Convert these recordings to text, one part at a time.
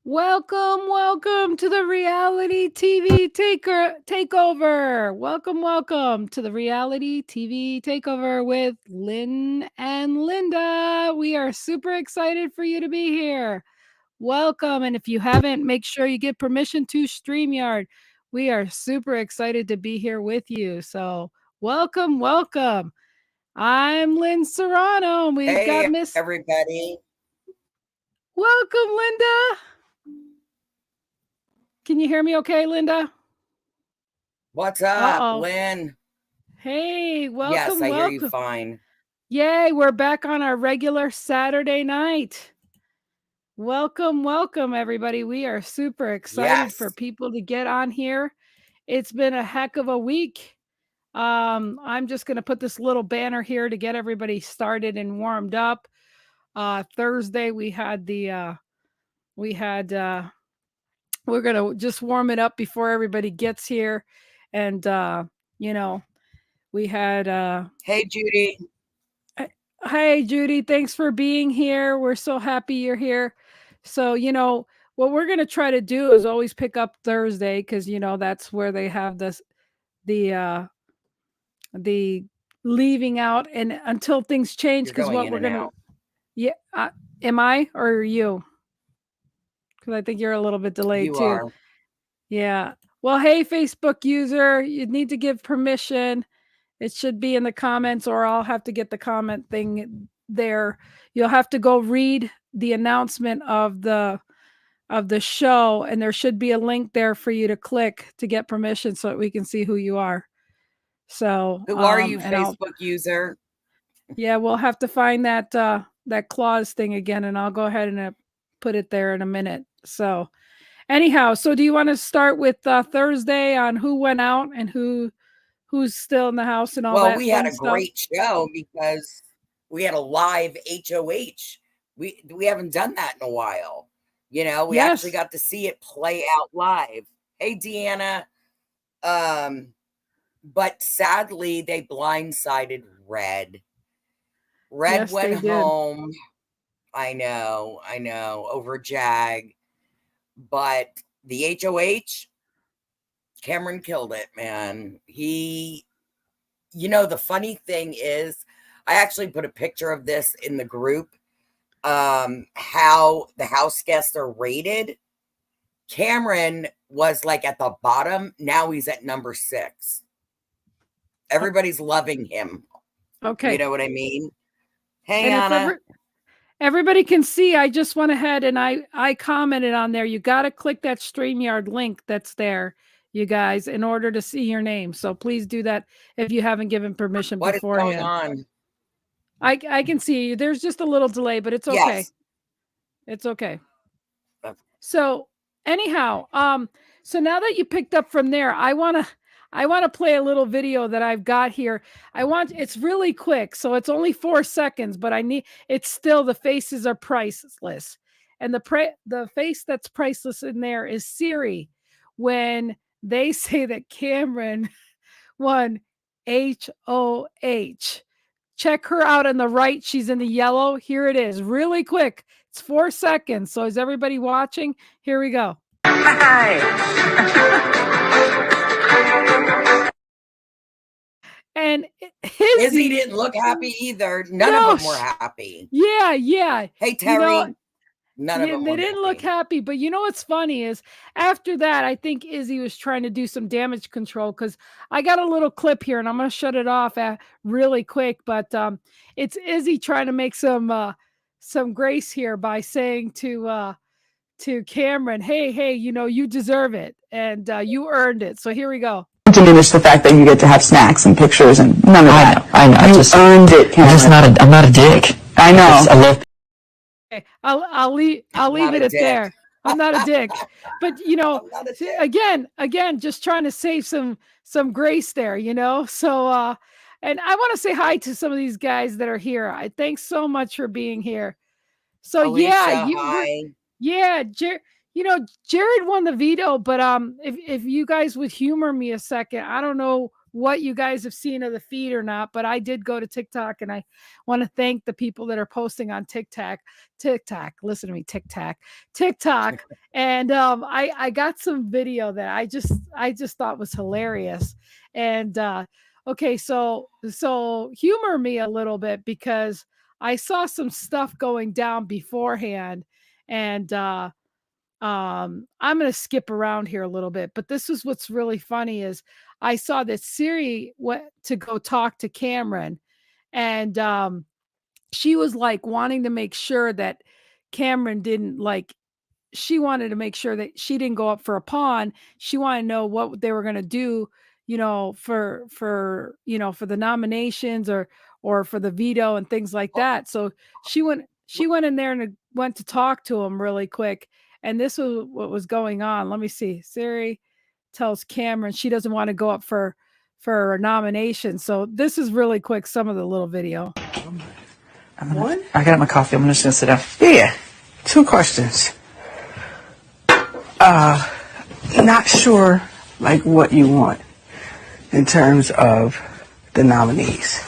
Welcome to the Reality TV Takeover. Welcome to the Reality TV Takeover with Lynn and Linda. We are super excited for you to be here. Welcome. And if you haven't, make sure you get permission to StreamYard. We are super excited to be here with you. So, welcome. I'm Lynn Serrano, and we've got Hey, Miss. everybody. Welcome, Linda. Can you hear me okay, Linda? What's up, Uh-oh. Lynn? Hey, Yes, I hear you welcome. fine. Yay, we're back on our regular Saturday night. Welcome, everybody. We are super excited for Yes. people to get on here. It's been a heck of a week. I'm just going to put this little banner here to get everybody started and warmed up. Thursday we had we're going to just warm it up before everybody gets here. And, you know, we had, Hey, Judy. Hey, Judy, thanks for being here. We're so happy you're here. So, what we're going to try to do is always pick up Thursday because, that's where they have the the leaving out and until things change You're because going what in we're and going to, out. yeah, am I or are you? Because I think you're a little bit delayed You too. are. Yeah. Well, hey, Facebook user, you need to give permission. It should be in the comments, or I'll have to get the comment thing there. You'll have to go read the announcement of the show, and there should be a link there for you to click to get permission so that we can see who you are. So, Who are you, and I'll Facebook user? yeah, we'll have to find that clause thing again, and I'll go ahead and put it there in a minute. So, anyhow, so do you want to start with Thursday on who went out and who's still in the house and all Well, that we had fun a stuff? great show because we had a live HOH. We haven't done that in a while. We actually Yes. got to see it play out live. Hey, Deanna. Um, but sadly, they blindsided Red. Red Yes, went they did. home. I know, over Jag. But the HOH, Cameron killed it, man. The funny thing is, I actually put a picture of this in the group, how the house guests are rated. Cameron was like at the bottom. Now he's at number 6. Oh, Everybody's loving him. You okay. know what I mean? Hey, And if Anna. everybody can see, I just went ahead and I commented on there. You got to click that StreamYard link that's there, you guys, in order to see your name. So please do that if you haven't given permission What is going beforehand. on? I can see you. There's just a little delay, but it's okay. Yes. It's okay. So anyhow, so now that you picked up from there, I want to play a little video that I've got here. It's really quick, so it's only 4 seconds, but it's still, the faces are priceless. And the face that's priceless in there is Siri when they say that Cameron won HOH. Check her out on the right. She's in the yellow. Here it is, really quick. It's 4 seconds. So is everybody watching? Here we go. And Izzy didn't look happy either. None of no, them were happy. yeah. Hey, Terry. None of them They were didn't look happy. happy. But you know what's funny is after that, I think Izzy was trying to do some damage control because I got a little clip here and I'm going to shut it off really quick. But it's Izzy trying to make some grace here by saying to Cameron, hey, you deserve it and you earned it. So here we go. Diminish the fact that you get to have snacks and pictures and none of that. I know. You earned it, Cameron. I'm not a dick. I know. I love. Okay, I'll leave it at there. I'm not a dick, but again, just trying to save some grace there, So, and I want to say hi to some of these guys that are here. Thanks so much for being here. So Alicia, hi. Jared won the veto, but if you guys would humor me a second, I don't know what you guys have seen of the feed or not, but I did go to TikTok, and I want to thank the people that are posting on TikTok. Listen to me, TikTok. And I got some video that I just thought was hilarious. And okay, so humor me a little bit, because I saw some stuff going down beforehand, and I'm going to skip around here a little bit, but this is what's really funny is I saw that Siri went to go talk to Cameron, and she was like wanting to make sure that Cameron didn't like she wanted to make sure that she didn't go up for a pawn. She wanted to know what they were going to do, for the nominations, or for the veto and things like that. So she went in there and went to talk to him really quick. And this was what was going on. Let me see. Siri tells Cameron she doesn't want to go up for a nomination. So this is really quick, some of the little video. I got my coffee. I'm just gonna sit down. Yeah. 2 questions. Not sure like what you want in terms of the nominees.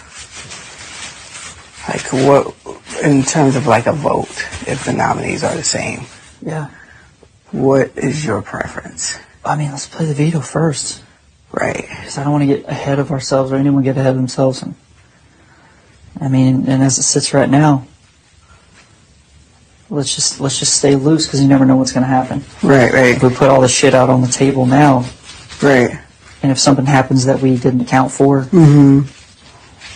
Like what in terms of like a vote, if the nominees are the same. Yeah. What is your preference? I mean, let's play the veto first. Right. Because I don't want to get ahead of ourselves or anyone get ahead of themselves. And as it sits right now, let's just stay loose, because you never know what's going to happen. Right. If we put all the shit out on the table now, Right. and if something happens that we didn't account for,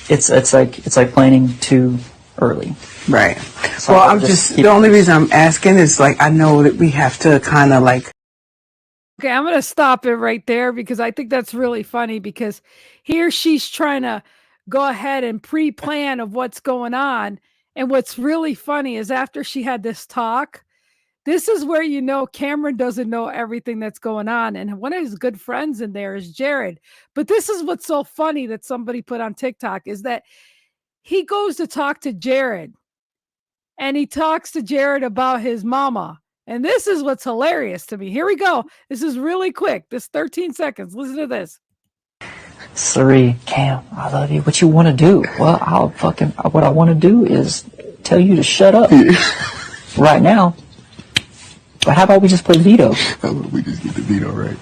it's like planning too early. Right. So Well, the only reason I'm asking is like I know that we have to kind of like. Okay, I'm going to stop it right there, because I think that's really funny, because here she's trying to go ahead and pre-plan of what's going on. And what's really funny is after she had this talk, this is where Cameron doesn't know everything that's going on. And one of his good friends in there is Jared. But this is what's so funny that somebody put on TikTok is that he goes to talk to Jared, and he talks to Jared about his mama. And this is what's hilarious to me. Here we go. This is really quick. This 13 seconds. Listen to this. Siri, Cam, I love you. What you want to do? Well, what I want to do is tell you to shut up right now. But how about we just play veto? How about we just get the veto right?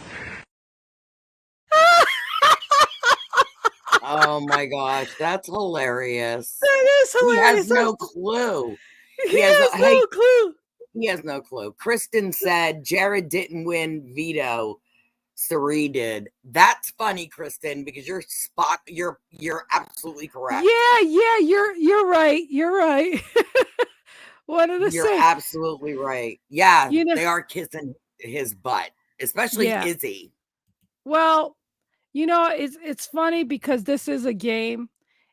Oh my gosh, that's hilarious. That is hilarious. He has no clue. He has no clue. He has no clue. Kristen said Jared didn't win veto. Sari did. That's funny, Kristen, because you're absolutely correct. Yeah, you're right. You're right. What did I say? You're absolutely right. Yeah, they are kissing his butt, especially Izzy. Well, it's funny because this is a game,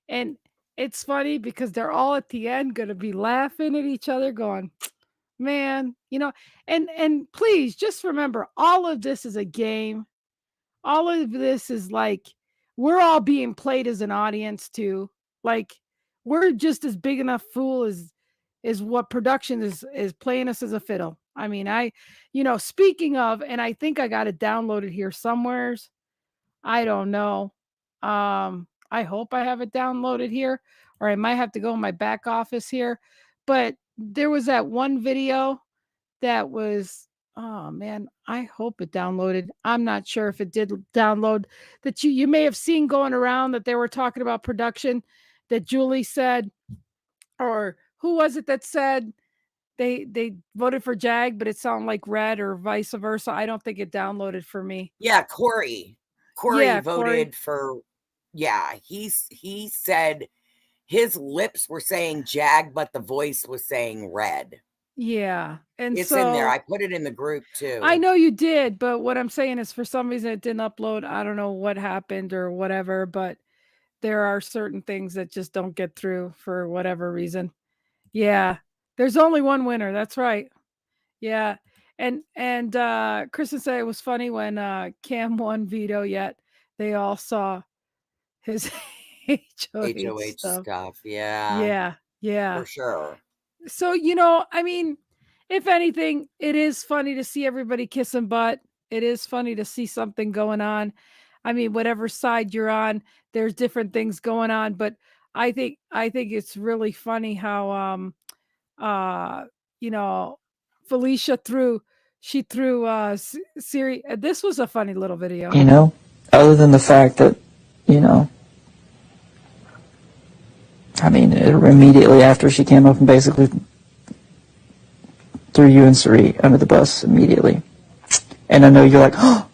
and it's funny because they're all at the end going to be laughing at each other going, man, and please just remember, all of this is a game. All of this is like, we're all being played as an audience too. Like, we're just as big enough fool as what production is playing us as a fiddle. I mean, speaking of, and I think I got it downloaded here somewheres. I don't know. I hope I have it downloaded here, or I might have to go in my back office here. But there was that one video that was, oh man, I hope it downloaded. I'm not sure if it did download, that you may have seen going around, that they were talking about production, that Julie said, or who was it that said they voted for Jag, but it sounded like Red, or vice versa. I don't think it downloaded for me. Yeah, Corey voted for, he said his lips were saying Jag, but the voice was saying Red. Yeah. And it's in there. I put it in the group too. I know you did, but what I'm saying is, for some reason it didn't upload. I don't know what happened or whatever, but there are certain things that just don't get through for whatever reason. Yeah. There's only one winner. That's right. Yeah. And Kristen said it was funny when Cam won veto, yet they all saw his HOH stuff. Yeah. Yeah. For sure. So, I mean, if anything, it is funny to see everybody kissing butt. It is funny to see something going on. I mean, whatever side you're on, there's different things going on. But I think it's really funny how you know, Felicia threw Siri. This was a funny little video. You know, other than the fact that, you know, I mean, immediately after she came up and basically threw you and Suri under the bus immediately. And I know you're like, oh,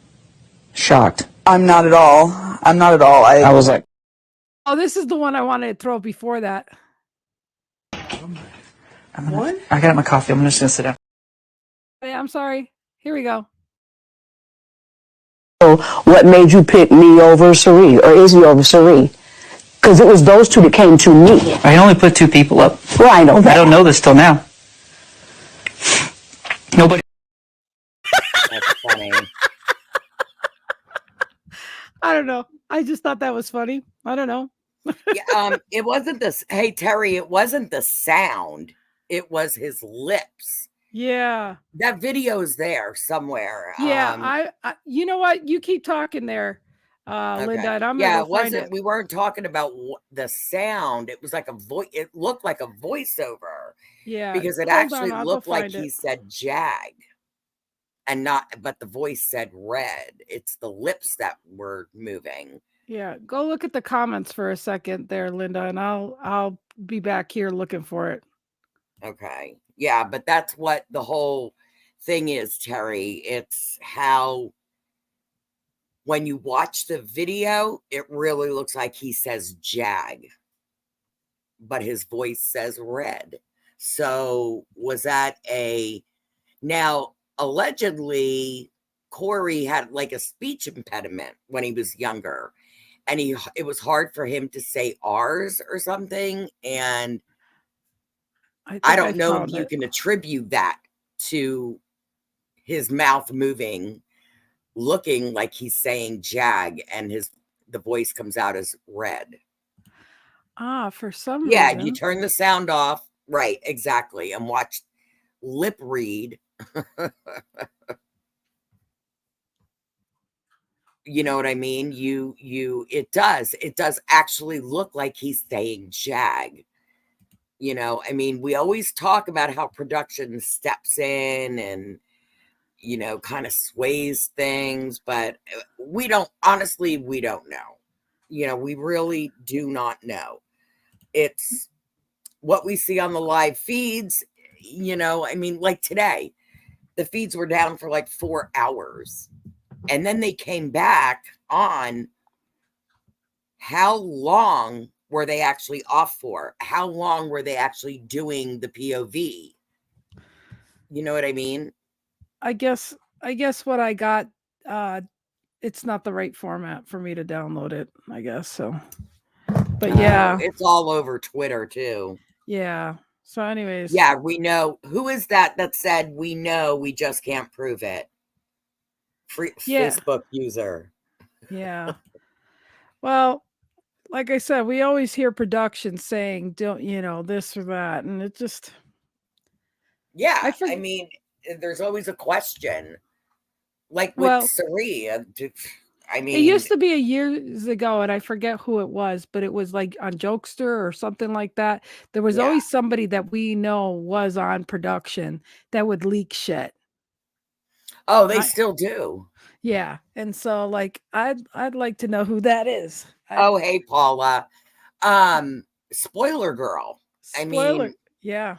shocked. I'm not at all. I'm not at all. I was like, oh, this is the one I wanted to throw before that. What? I got my coffee. I'm just going to sit down. Hey, I'm sorry. Here we go. What made you pick me over Suri or Izzy over Suri? Because it was those two that came to me. I only put 2 people up. Well, I know that. I don't know this till now. Nobody. That's funny. I don't know. I just thought that was funny. I don't know. Yeah, it wasn't this. Hey Terry, it wasn't the sound. It was his lips. Yeah. That video is there somewhere. Yeah. I you know what? You keep talking there, Linda, and I'm gonna it go find wasn't. it. We weren't talking about the sound. It was like a voice. It looked like a voiceover. Yeah. Because it Hold actually on, I'll go looked like find he it. said jag, and not. But the voice said red. It's the lips that were moving. Yeah. Go look at the comments for a second there, Linda, and I'll be back here looking for it. Okay. Yeah, but that's what the whole thing is, Terry. It's how when you watch the video, it really looks like he says jag, but his voice says red. So was that now allegedly Corey had like a speech impediment when he was younger, and it was hard for him to say R's or something, and I don't know if you can attribute that to his mouth moving, looking like he's saying jag, and the voice comes out as red. For some Yeah, reason. you turn the sound off. Right, exactly. And watch lip read. You know what I mean? It does actually look like he's saying jag. You know, I mean, we always talk about how production steps in and, you know, kind of sways things, but we don't know. You know, we really do not know. It's what we see on the live feeds, you know, I mean, like today, the feeds were down for like 4 hours, and then they came back on. How long were they actually off for? How long were they actually doing the POV? You know what I mean? I guess what I got, it's not the right format for me to download it, I guess. So, but yeah, it's all over Twitter too. Yeah. So anyways. Yeah, we know. Who is that said, we know, we just can't prove it? Facebook user. Yeah. Well, like I said, we always hear production saying, don't, you know, this or that. And it just. Yeah. I mean, there's always a question. Like with Suri. I mean, it used to be years ago, and I forget who it was, but it was like on Jokester or something like that. There was always somebody that we know was on production that would leak shit. Oh, they still do. Yeah. And so like I'd like to know who that is. Oh, hey Paula. Spoiler girl. I mean, yeah.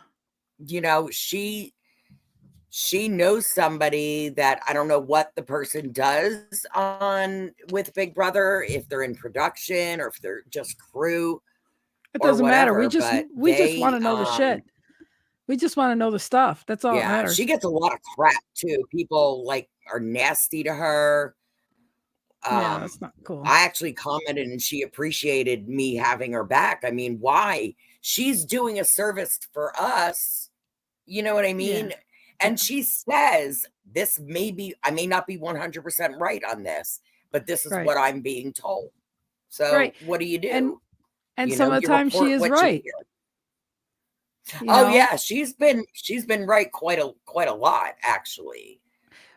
You know, she knows somebody that I don't know what the person does on with Big Brother, if they're in production or if they're just crew. It doesn't matter. We just want to know the shit. We just want to know the stuff. That's all that matters. She gets a lot of crap too. People like are nasty to her. Yeah, that's not cool. I actually commented and she appreciated me having her back. I mean, why? She's doing a service for us. You know what I mean? Yeah. And she says, this I may not be 100% right on this, but this is what I'm being told. So what do you do? And some of the time she is right. Oh yeah, she's been right quite a lot, actually.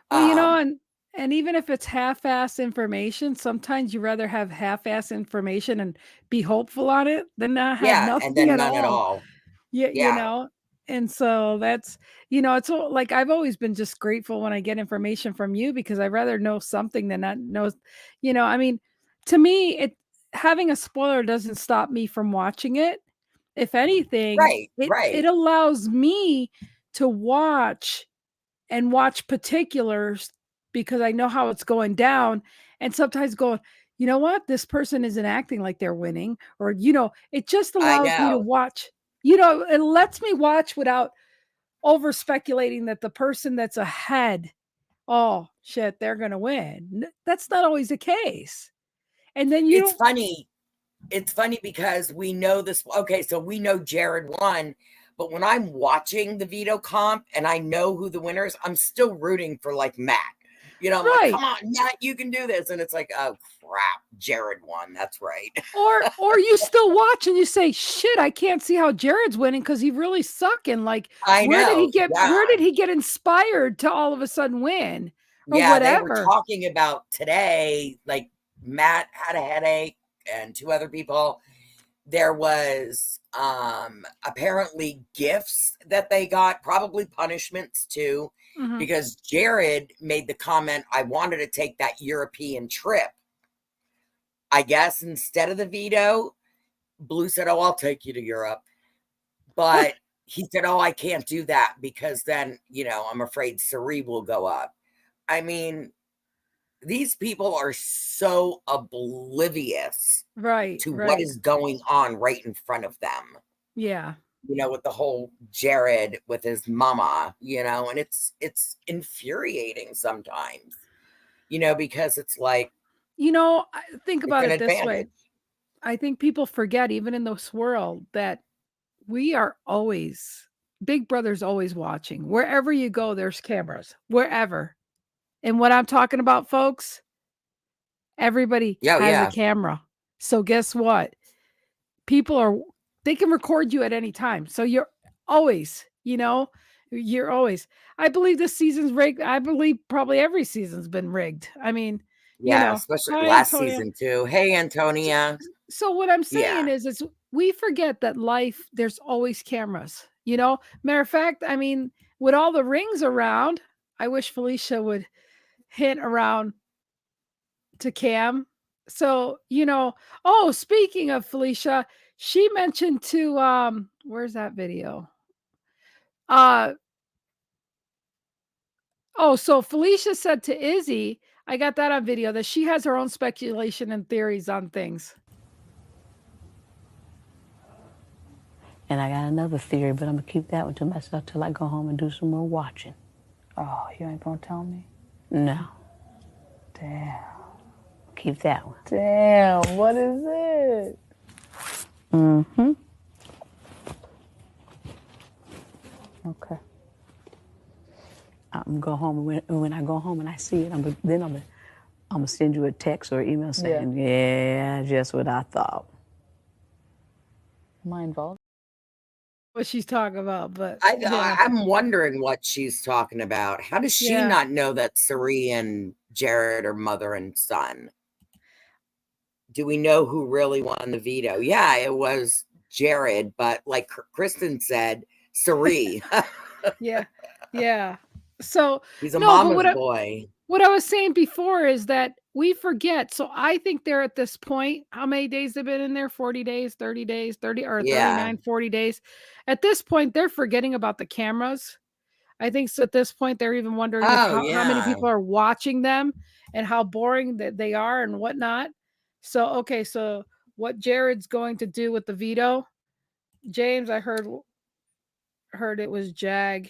Well, you know, And even if it's half-ass information, sometimes you rather have half-ass information and be hopeful on it than not have Yeah, and nothing then at none at all. all. Yeah, Yeah, and so that's, it's all like I've always been just grateful when I get information from you because I'd rather know something than not know, I mean, to me, having a spoiler doesn't stop me from watching it. If anything, right, it right. allows me to watch particulars because I know how it's going down, and sometimes going, "You know what? This person isn't acting like they're winning," or, it just I allows me to know. watch, it lets me watch without over speculating that the person that's ahead, "Oh, shit, they're gonna win." That's not always the case. And then you It's don't. funny. It's funny because we know this. Okay, so we know Jared won, but when I'm watching the veto comp and I know who the winner is, I'm still rooting for like Matt. I'm like, Right. come on, Matt, you can do this. And it's like, oh crap, Jared won. That's right. Or you still watch and you say, "Shit, I can't see how Jared's winning because he really sucking." Like, I know. where did Yeah. he get inspired to all of a sudden win or Yeah. They were whatever? talking about today, like Matt had a headache and two other people. There was apparently gifts that they got, probably punishments too, Mhm. because Jared made the comment, I wanted to take that European trip. I guess instead of the veto, Blue said, oh, I'll take you to Europe. But he said, oh, I can't do that because then, I'm afraid Sari will go up. I mean, these people are so oblivious Right, to what right. is going on right in front of them. Yeah. With the whole Jared with his mama, and it's infuriating sometimes, because it's like Think it's about an it this way. advantage. I think people forget, even in this world, that we are always Big Brother's always watching. Wherever you go, there's cameras. Wherever. And what I'm talking about, folks, everybody Yeah, has a yeah, camera. So guess what? People are they can record you at any time. So you're always, you're always. I believe this season's rigged. I believe probably every season's been rigged. I mean, yeah, especially hi last Antonia. season too. Hey, So, Antonia. so what I'm saying Yeah. is we forget that life, there's always cameras. Matter of fact, I mean, with all the rings around, I wish Felicia would hint around to Cam. So, oh, speaking of Felicia, she mentioned to where's that video? Uh so Felicia said to Izzy, I got that on video, that she has her own speculation and theories on things. And I got another theory, but I'm gonna keep that one to myself till I go home and do some more watching. Oh, you ain't gonna tell me? No. Damn. Keep that one. Damn, what is it? Mm-hmm. Okay. I'm gonna go home, and when I go home and I see it, I'm gonna send you a text or email saying, yeah, just what I thought. Am I involved? What she's talking about, but yeah. I'm wondering what she's talking about. How does she Yeah. not know that Sari and Jared are mother and son? Do we know who really won the veto? Yeah, it was Jared, but like Kristen said, Sari. Yeah. Yeah. So, He's a no, but mama's boy. what I was saying before is that we forget. So I think they're at this point, how many days they've been in there? 40 days, 30 days, 30 or Yeah. 39, 40 days. At this point, they're forgetting about the cameras. I think so at this point, they're even wondering if Oh, how many yeah. people are watching them and how boring that they are and whatnot. So, okay, so what Jared's going to do with the veto, James, I heard it was Jag.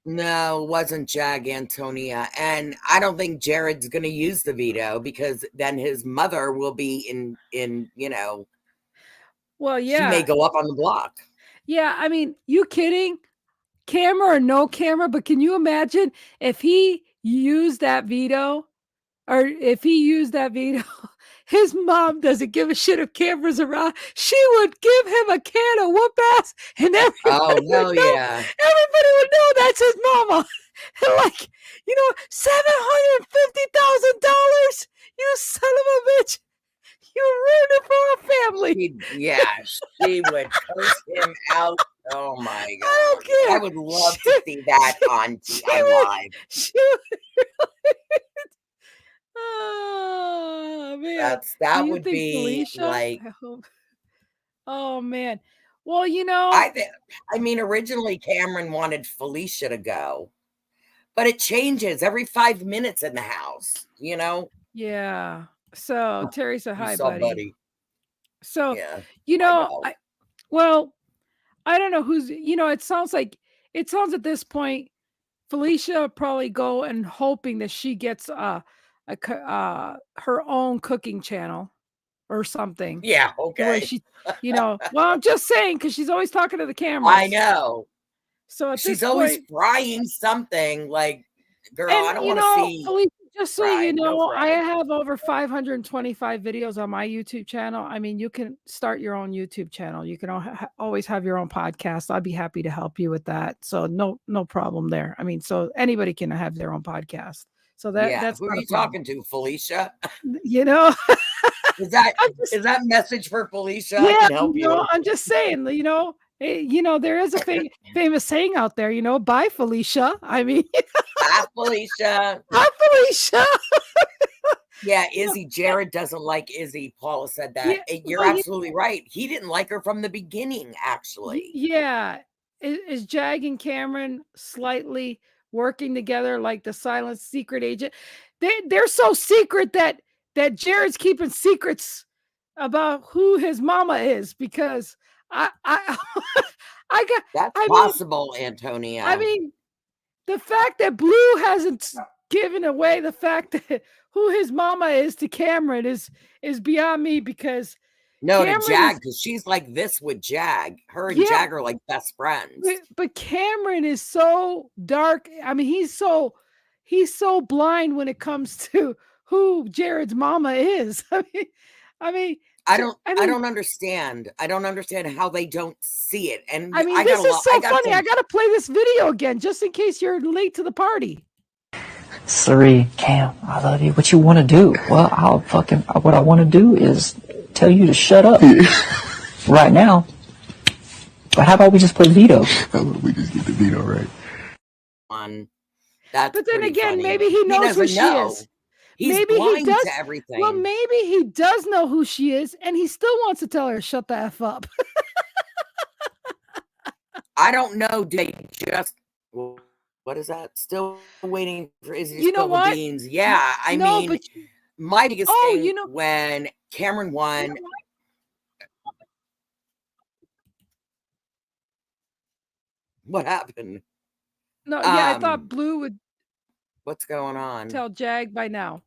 No, it wasn't Jag Antonia. And I don't think Jared's going to use the veto because then his mother will be in, Well, she may yeah. go up on the block. Yeah, I mean, you kidding? Camera or no camera, but can you imagine if he used that veto his mom doesn't give a shit if cameras around. She would give him a can of whoop ass and Oh, hell yeah. everybody would know that's his mama. Like, $750,000. You son of a bitch. You ruined it for our family. She would curse him out. Oh my I God. don't care. I would love to see that on live. Oh man. Do That you would think be Felicia? like, I hope. Oh man. Well, I mean, originally Cameron wanted Felicia to go, but it changes every 5 minutes in the house, yeah. So Terry said, You "Hi, saw buddy." Buddy. So, Yeah, you I know, know. I don't know who's, it sounds at this point, Felicia probably go and hoping that she gets her own cooking channel or something. Yeah, The way okay. she, well, I'm just saying because she's always talking to the I cameras. know. So at this She's always point, frying something. Like, girl, and I don't want to see Felicia, just so you fried. No know, I fried. have over 525 videos on my YouTube channel. I mean, you can start your own YouTube channel. You can always have your own podcast. I'd be happy to help you with that. So no problem there. I mean, so anybody can have their own podcast. So that's Who are not a you problem. talking to, Felicia? Is Is that message for Felicia? Yeah, I can help you. I'm just saying, there is a famous saying out there, bye, Felicia. I mean, Bye, Felicia. bye, Felicia. Yeah, Izzy. Jared doesn't like Izzy. Paula said that. Yeah, You're absolutely right. He didn't like her from the beginning, actually. Yeah. Is Jag and Cameron slightly working together like the silent secret agent? They're so secret that Jared's keeping secrets about who his mama is because I That's I mean, possible, Antonia. I mean, the fact that Blue hasn't given away the fact that who his mama is to Cameron is beyond me because no, to Cameron Jag, is, because she's like this with Jag. Her and yeah, Jag are like best friends. but Cameron is so dark. I mean, he's so blind when it comes to who Jared's mama is. I mean, I don't understand. I don't understand how they don't see it. And I mean, this is so funny. I gotta play this video again just in case you're late to the party. Suri, Cam, I love you. What you want to do? Well, what I want to do is tell you to shut up right now. But how about we just play veto? How about we just get the veto right? That's but then again, funny. maybe he knows who she is. He's maybe blind he does to everything. Well, maybe he does know who she is, and he still wants to tell her shut the F up. I don't know. They just, what is that? Still waiting for Izzy to spill the beans. Yeah, I mean, my biggest thing when Cameron won. What happened? No, yeah, I thought Blue would. What's going on? Tell Jag by now.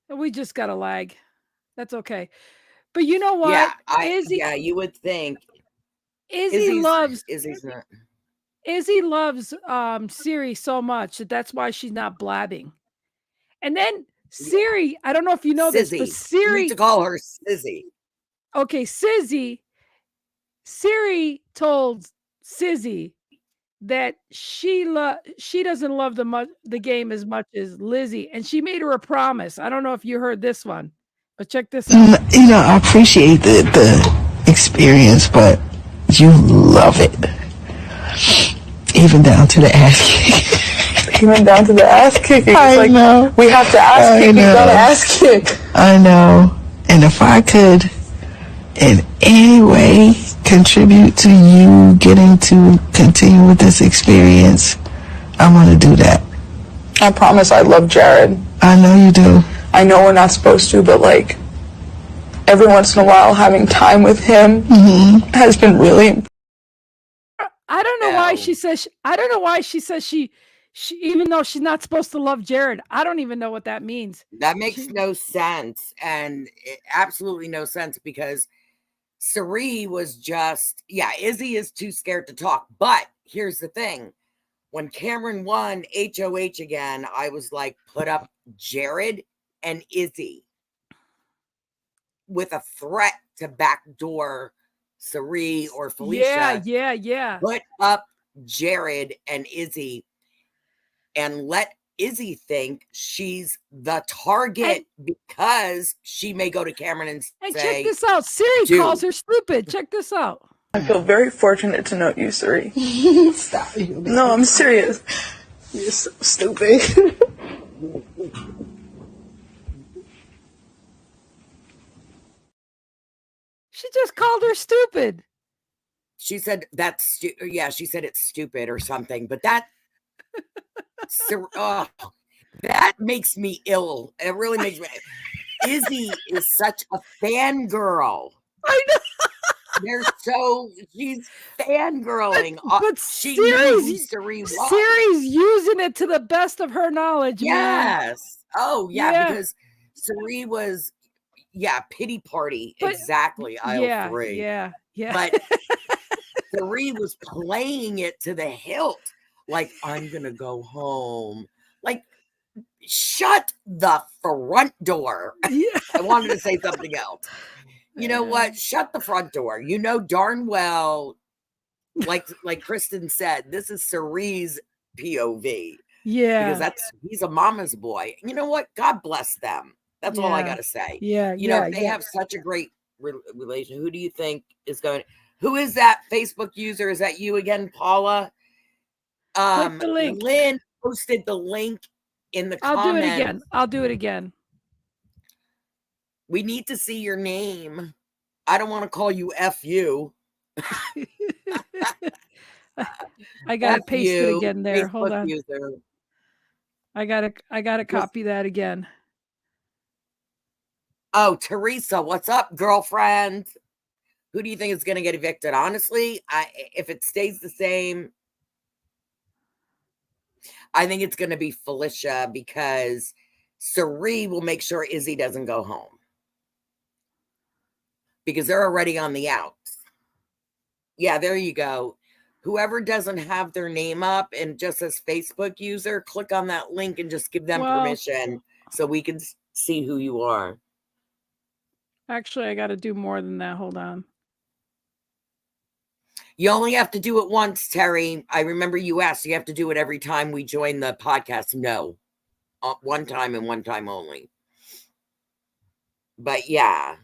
We just got a lag. That's okay. But you know what? Yeah, you would think. Izzy loves Izzy's not. Siri so much that's why she's not blabbing. And then Siri, I don't know if you know this, but Siri, you need to call her Sizzy. Okay, Sizzy. Siri told Sizzy that she doesn't love the game as much as Lizzie, and she made her a promise. I don't know if you heard this one, but check this out. I appreciate the experience, but you love it, even down to the ass kick. Even down to the ass kicking. I know. We have to ass kick. We gotta ass kick. I know. And if I could, in any way, contribute to you getting to continue with this experience, I want to do that. I promise I love Jared. I know you do. I know we're not supposed to, but like every once in a while having time with him has been really. I don't know why she says she even though she's not supposed to love Jared. I don't even know what that means. That makes no sense, and absolutely no sense, because Suri was just, Izzy is too scared to talk. But here's the thing. When Cameron won HOH again, I was like, put up Jared and Izzy with a threat to backdoor Suri or Felicia. Yeah. Put up Jared and Izzy. and let Izzy think she's the target because she may go to Cameron and say, check this out. Siri calls her stupid. Check this out. I feel very fortunate to know you, Suri. Stop. No, I'm serious. You're so stupid. She just called her stupid. She said she said it's stupid or something, but that that makes me ill. It really makes me. Izzy is such a fangirl. I know. She's fangirling. But She knew who Suri was. Siri's using it to the best of her knowledge. Yes. Man. Oh, yeah, because Suri was, pity party. But, exactly. Aisle 3. Yeah. But Suri was playing it to the hilt. Like, I'm going to go home. Like, shut the front door. Yeah. I wanted to say something else. You know what? Shut the front door. You know darn well, like Kristen said, this is Suri's POV. Yeah. Because he's a mama's boy. You know what? God bless them. That's all I got to say. Yeah. You know, they have such a great relation. Who do you think is going? Who is that Facebook user? Is that you again, Paula? Click the link. Lynn posted the link in the comments. I'll do it again. We need to see your name. I don't want to call you FU. I gotta paste it again there. Facebook Hold on. User. I gotta copy that again. Oh, Teresa, what's up, girlfriend? Who do you think is going to get evicted? Honestly, if it stays the same, I think it's going to be Felicia because Suri will make sure Izzy doesn't go home. Because they're already on the outs. Yeah, there you go. Whoever doesn't have their name up and just as Facebook user, click on that link and just give them permission so we can see who you are. Actually, I got to do more than that. Hold on. You only have to do it once, Terry. I remember you asked, you have to do it every time we join the podcast. No. One time and one time only. But yeah.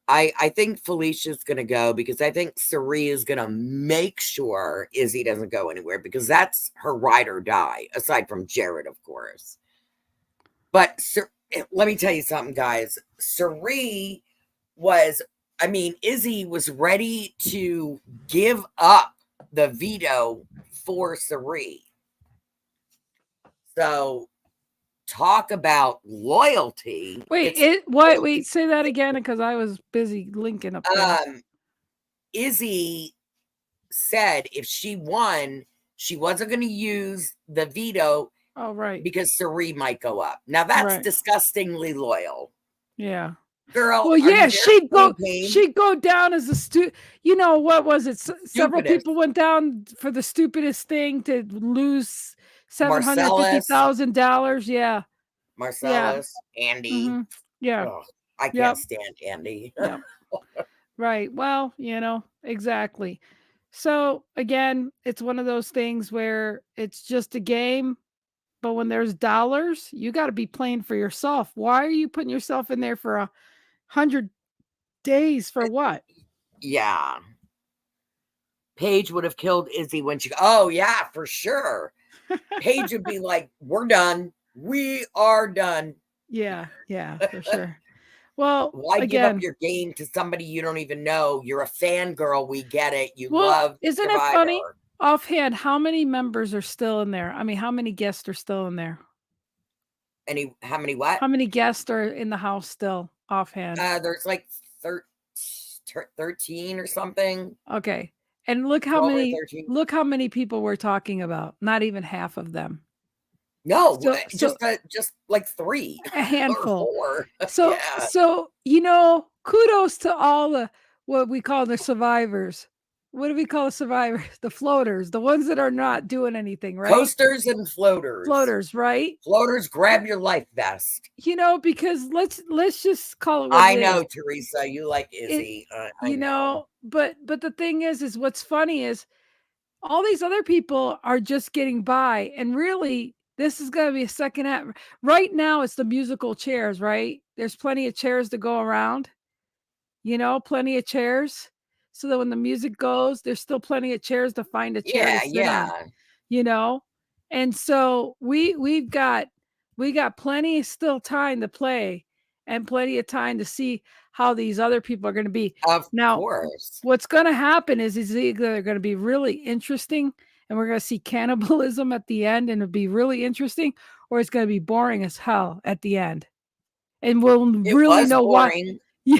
I think Felicia's going to go because I think Suri is going to make sure Izzy doesn't go anywhere because that's her ride or die, aside from Jared, of course. But let me tell you something, guys. Suri Izzy was ready to give up the veto for Suri. So talk about loyalty. Wait, say that again because I was busy linking up there. Izzy said if she won, she wasn't going to use the veto. Oh, right. Because Suri might go up. Now that's disgustingly loyal. Yeah. Girl. Well, yeah, she'd go down as a you know, what was it? Several people went down for the stupidest thing to lose $750,000. Yeah. Marcellus, Andy. Mm-hmm. Yeah. Oh, I can't stand Andy. Yep. Right. Well, you know, exactly. So again, it's one of those things where it's just a game, but when there's dollars, you got to be playing for yourself. Why are you putting yourself in there for 100 days for what? Yeah. Paige would have killed Izzy when she. Oh yeah, for sure. Paige would be like, "We're done. We are done." Yeah, for sure. Well, why give up your game to somebody you don't even know? You're a fangirl. We get it. You love. Isn't it funny? Offhand, how many members are still in there? I mean, how many guests are still in there? How many what? How many guests are in the house still? Offhand, there's like 13 or something. Okay, and look how many people we're talking about. Not even half of them. No, just like 3, a handful. Or 4. So you know, kudos to all the what we call the survivors. What do we call the survivors? The floaters, the ones that are not doing anything, right? Coasters and floaters. Floaters, right? Floaters, grab your life vest. You know, because let's just call it what I know, Teresa, you like Izzy. I know. But the thing is what's funny is all these other people are just getting by, and really this is going to be a second act. Right now it's the musical chairs, right? There's plenty of chairs to go around, plenty of chairs, so that when the music goes, there's still plenty of chairs to find a chair to sit on, and so we got plenty of still time to play and plenty of time to see how these other people are going to be. Of Now, course. what's going to happen is either they're going to be really interesting and we're going to see cannibalism at the end and it'll be really interesting, or it's going to be boring as hell at the end. And we'll really know why. Yeah.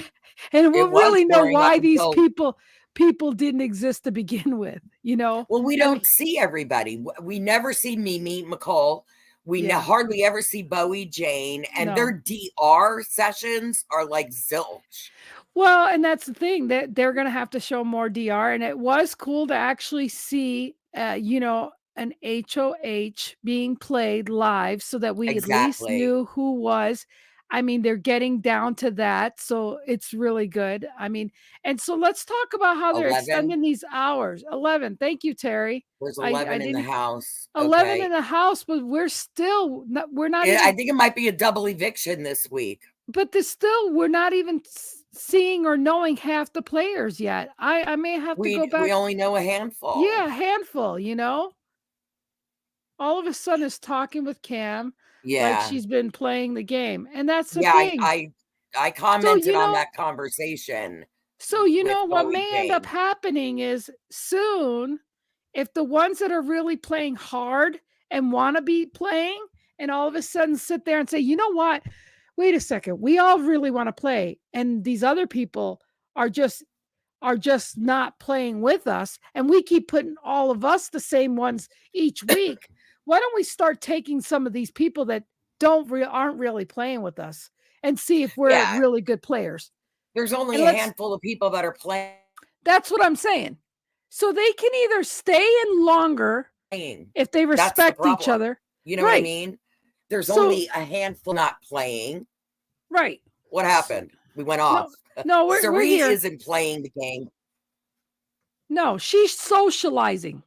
And we'll really know why these people didn't exist to begin with, Well, we don't see everybody. We never see Mimi, McCall. We hardly ever see Bowie, Jane, and their DR sessions are like zilch. Well, and that's the thing, that they're going to have to show more DR. And it was cool to actually see, an HOH being played live so that we at least knew who was. I mean, they're getting down to that. So it's really good. I mean, and so let's talk about how they're extending these hours. 11. Thank you, Terry. There's 11 in the house. 11 in the house, but we're not even, I think it might be a double eviction this week. But we're not even seeing or knowing half the players yet. I may have to go back. We only know a handful. Yeah, a handful, All of a sudden is talking with Cam like she's been playing the game. And that's the thing. I commented on that conversation. So what may end up happening is soon, if the ones that are really playing hard and want to be playing and all of a sudden sit there and say, you know what? Wait a second, we all really want to play, and these other people are just not playing with us, and we keep putting all of us the same ones each week. Why don't we start taking some of these people that aren't really playing with us and see if we're really good players? There's only a handful of people that are playing. That's what I'm saying. So they can either stay in longer if they respect each other. You know what I mean? There's only a handful not playing. Right. What happened? We went off. No, we're here. Isn't playing the game. No, she's socializing.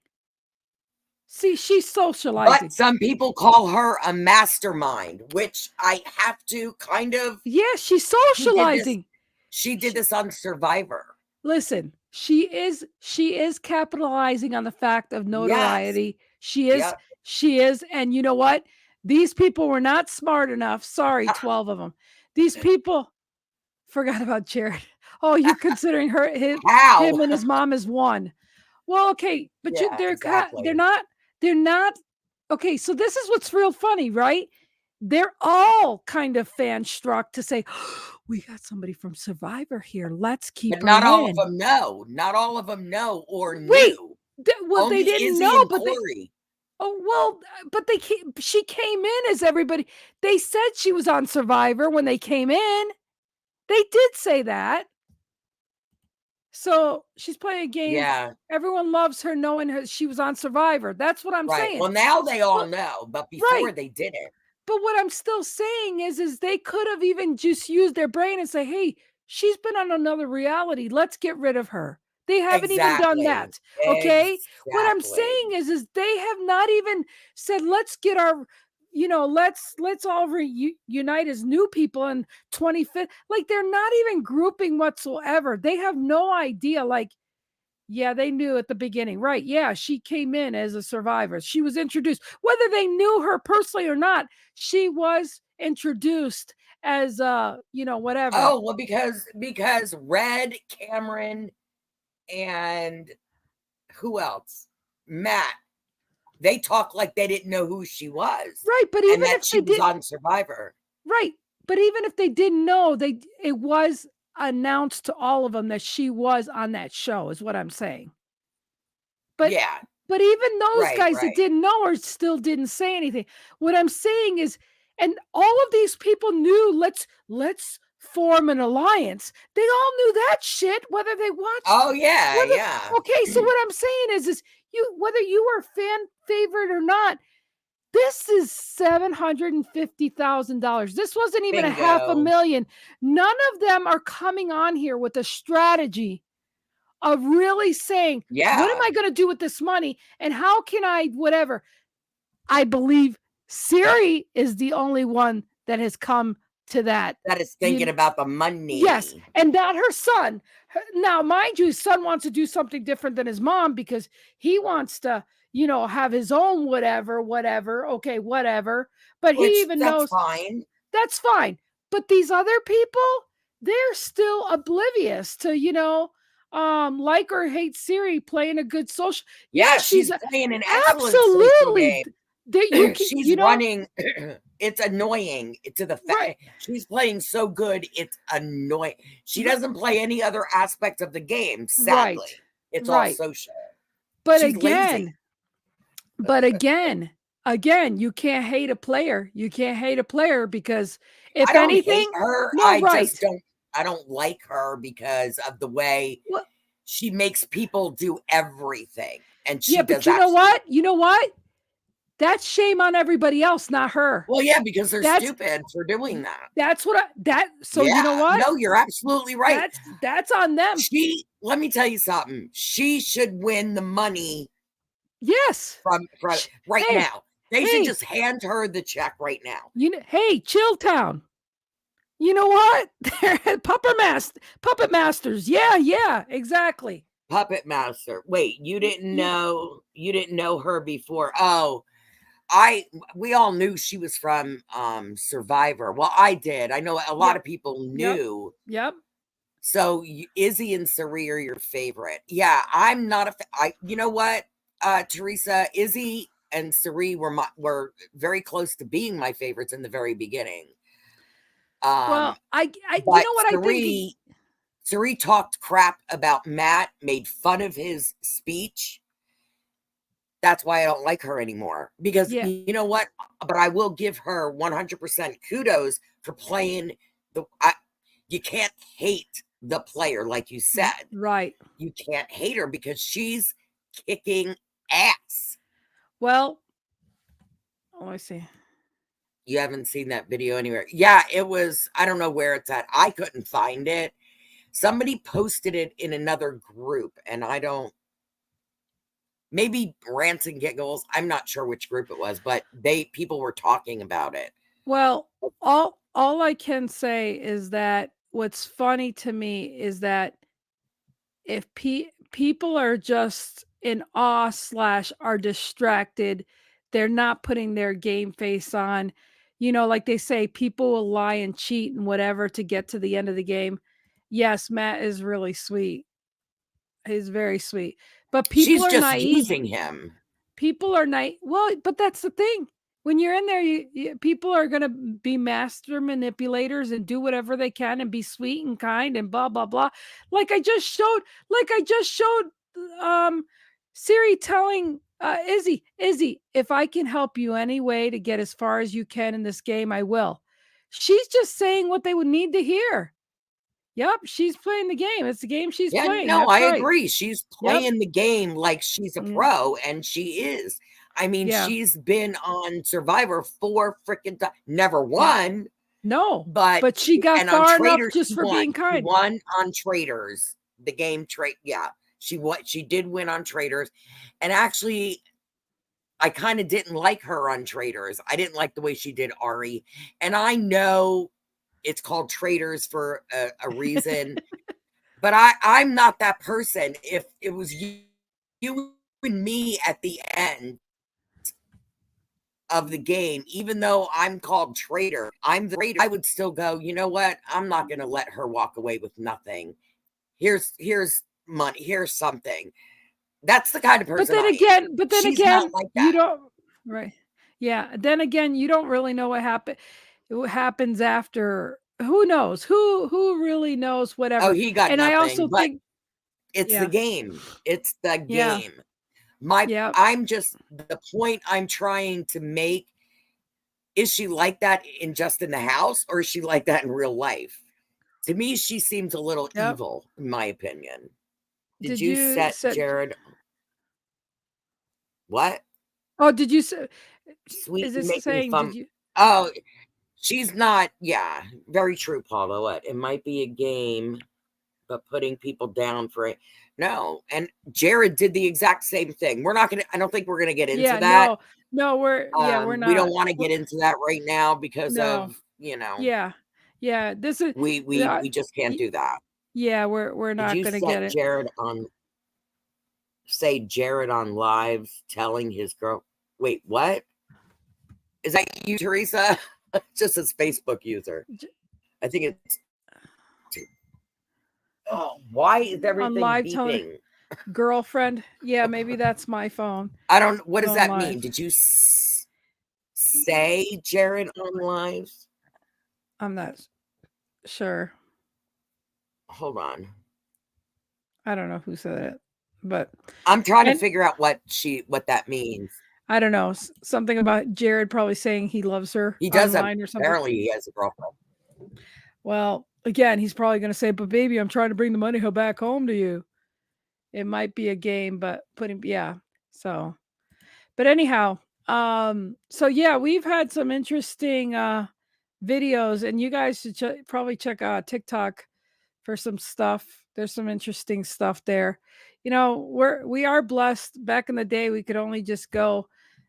See, she's socializing. But some people call her a mastermind, which I have to kind of... Yeah, she's socializing. She did this on Survivor. Listen, she is capitalizing on the fact of notoriety. Yes. She is. And you know what? These people were not smart enough. Sorry, 12 of them. These people forgot about Jared. Oh, you're considering him and his mom as one. Well, okay, but they're not. Okay, so this is what's real funny, right? They're all kind of fan struck to say, oh, we got somebody from Survivor here. Let's keep her not all in. of them know. Not all of them know or Wait, knew. Well, they didn't know, but she came in as everybody. They said she was on Survivor when they came in. They did say that. So she's playing a game. Yeah. Everyone loves her knowing she was on Survivor. That's what I'm saying. Well, now they all know, but before they didn't. But what I'm still saying is they could have even just used their brain and say, hey, she's been on another reality. Let's get rid of her. They haven't even done that. Okay. What I'm saying is they have not even said, let's get our, let's all reunite as new people in 25th. Like, they're not even grouping whatsoever. They have no idea. Like, yeah, they knew at the beginning, right? Yeah, she came in as a survivor. She was introduced, whether they knew her personally or not. She was introduced as whatever. Oh, well, because Red, Cameron, and who else? Matt. They talk like they didn't know who she was. Right, but even if she was on Survivor. Right. But even if they didn't know, it was announced to all of them that she was on that show, is what I'm saying. But yeah. But even those guys that didn't know her still didn't say anything. What I'm saying is, and all of these people knew, let's form an alliance. They all knew that shit, whether they watched. Oh yeah, yeah. Okay, so what I'm saying is whether you were a fan favorite or not, this is $750,000. This wasn't even $500,000. None of them are coming on here with a strategy of really saying, what am Yeah. I going to do with this money? And how can I, whatever? I believe Siri is the only one that has come to that. That is thinking about the money. Yes, and not her son. Now, mind you, his son wants to do something different than his mom because he wants to, have his own whatever. Okay, whatever. But he even knows fine. That's fine. But these other people, they're still oblivious to, like or hate Siri playing a good social. Yeah, she's playing an excellent social game. She's running. It's annoying to the fact Right. she's playing so good. It's annoying. She doesn't play any other aspect of the game. Sadly, it's all social. But she's again, lazy. Again, you can't hate a player. You can't hate a player because if I don't anything, hate her. no, I right. just don't. I don't like her because of the way she makes people do everything, and she does. But you know what? You know what? That's shame on everybody else, not her. Well, yeah, because they're stupid for doing that. That's what So you know what? No, you're absolutely right. That's on them. Let me tell you something. She should win the money. Yes. From right now. They should just hand her the check right now. Hey, Chilltown. You know what? Puppet Masters. Yeah, exactly. Puppet Master. Wait, you didn't know her before. Oh, we all knew she was from Survivor. Well, I did. I know a lot of people knew. Yep. So Izzy and Sari are your favorite. Yeah, I'm not you know what? Teresa, Izzy and Sari were very close to being my favorites in the very beginning. Well, you know what I think. Sari talked crap about Matt, made fun of his speech. That's why I don't like her anymore. Because you know what? But I will give her 100% kudos for playing you can't hate the player, like you said. Right. You can't hate her because she's kicking ass. Well, I see. You haven't seen that video anywhere. Yeah, it was, I don't know where it's at. I couldn't find it. Somebody posted it in another group, and maybe Rants and Giggles. I'm not sure which group it was, but people were talking about it. Well, all I can say is that what's funny to me is that if people are just in awe / are distracted, they're not putting their game face on. Like they say, people will lie and cheat and whatever to get to the end of the game. Yes, Matt is really sweet. He's very sweet. But people are naive. She's just using him. People are naive. Well, but that's the thing. When you're in there, people are going to be master manipulators and do whatever they can and be sweet and kind and blah, blah, blah. Like I just showed Siri telling Izzy, if I can help you any way to get as far as you can in this game, I will. She's just saying what they would need to hear. Yep, she's playing the game. It's the game she's playing. No, That's I right. agree. She's playing the game like she's a pro, and she is. I mean, she's been on Survivor 4 freaking times. Never won. No, but she got far enough just for being kind. She won on Traitors. The game she did win on Traitors. And actually, I kind of didn't like her on Traitors. I didn't like the way she did Ari. And I know it's called Traitors for a reason. But I'm not that person. If it was you and me at the end of the game, even though I'm called traitor, I'm the traitor, I would still go, you know what? I'm not going to let her walk away with nothing. Here's money. Here's something. That's the kind of person. But then again, like you don't, right. Yeah. Then again, you don't really know what happens after. Who knows? Who really knows? Whatever. Oh, he got and nothing. I also think it's the game. It's the game. I'm just, the point I'm trying to make, is she like that in the house, or is she like that in real life? To me, she seems a little evil, in my opinion. Did you set Jared? What? Oh, did you say? Sweet, is this saying? Did you? Oh, she's not. Yeah, very true, Paula. What? It might be a game. but putting people down for it. No. And Jared did the exact same thing. We're not going to, I don't think we're going to get into that. No, we're We not. don't want to get into that right now because No. of, you know, Yeah. This is we just can't do that. Yeah, we're Did not you gonna set get it. Jared on live telling his girl? Wait, what? Is that you, Teresa? Just his Facebook user. I think it's. Oh, why is everything live beeping? Girlfriend. Yeah, maybe that's my phone. I don't. What does On that live. mean? Did you say Jared on live? I'm not sure. Hold on. I don't know who said it, but I'm trying to figure out what that means. I don't know. Something about Jared probably saying he loves her. He does online or something. Apparently, he has a girlfriend. Well, again, he's probably going to say, "But baby, I'm trying to bring the money back home to you." It might be a game, but So, but anyhow, so yeah, we've had some interesting videos, and you guys should probably check out TikTok for some stuff. There's some interesting stuff there. You know, we are blessed. Back in the day, we could only just go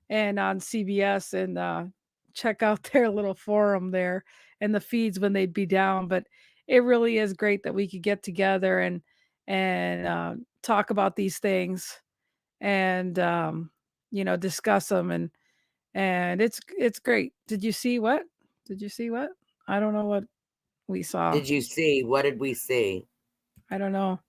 and on CBS and check out their little forum there and the feeds when they'd be down. But it really is great that we could get together and talk about these things and discuss them and it's great. Did you see what? I don't know what we saw. Did you see? What did we see? I don't know.